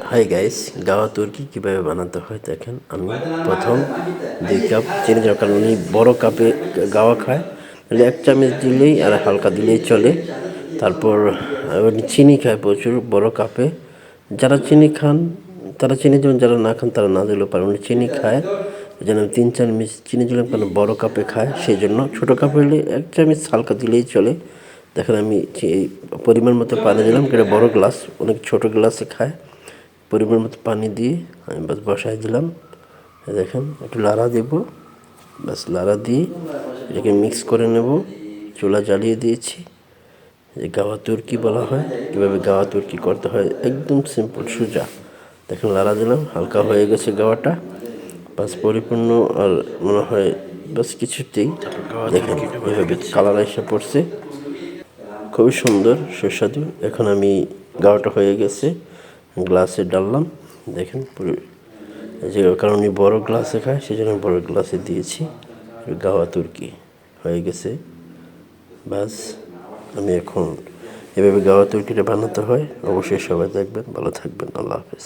Hi guys, গাওয়া তুর্কি কীভাবে বানাতে হয় দেখেন। আমি প্রথম 2 কাপ চিনি দেওয়ার কারণ উনি বড়ো কাপে গাওয়া খায়, তাহলে 1 চামচ দিলেই আর হালকা দিলেই চলে। তারপর উনি চিনি খায় প্রচুর বড়ো কাপে। যারা চিনি খান তারা চিনি দেবেন, যারা না খান তারা না দিলেও পারে। উনি চিনি খায়, এই জন্য 3 চামচ চিনি দিলাম, কারণ বড়ো কাপে খায় সেই জন্য। ছোটো কাপে হলে 1 চামচ হালকা দিলেই চলে। দেখেন আমি পরিমাণ মতো পানি দিলাম, এটা বড় গ্লাস, অনেক ছোট গ্লাসে খায়। পরিমাণ মতো পানি দিয়ে আমি বাস বসাই দিলাম। দেখেন একটু লাড়া দেব, বাস লাড়া দিয়ে এটাকে মিক্স করে নেব। চুলা জ্বালিয়ে দিয়েছি। যে গাওয়া তুর্কি বলা হয়, কীভাবে গাওয়া তুর্কি করতে হয় একদম সিম্পল সোজা। দেখেন লাড়া দিলাম, হালকা হয়ে গেছে গাওয়াটা, বাস পরিপূর্ণ আর মনে হয় বাস কিছুতেই। দেখেন এভাবে কালার এসে পড়ছে, খুবই সুন্দর সুস্বাদু। এখন আমি গাওয়াটা হয়ে গেছে গ্লাসে ডাললাম। দেখেন পুরো যে কারণ উনি বড় গ্লাসে খায় সেই জন্য বড় গ্লাসে দিয়েছি। গাওয়া তুর্কি হয়ে গেছে। বাস আমি এখন এভাবে গাওয়া তুর্কিটা বানাতে হয়। অবশ্যই সবাই দেখবেন, ভালো থাকবেন, আল্লাহ হাফেজ।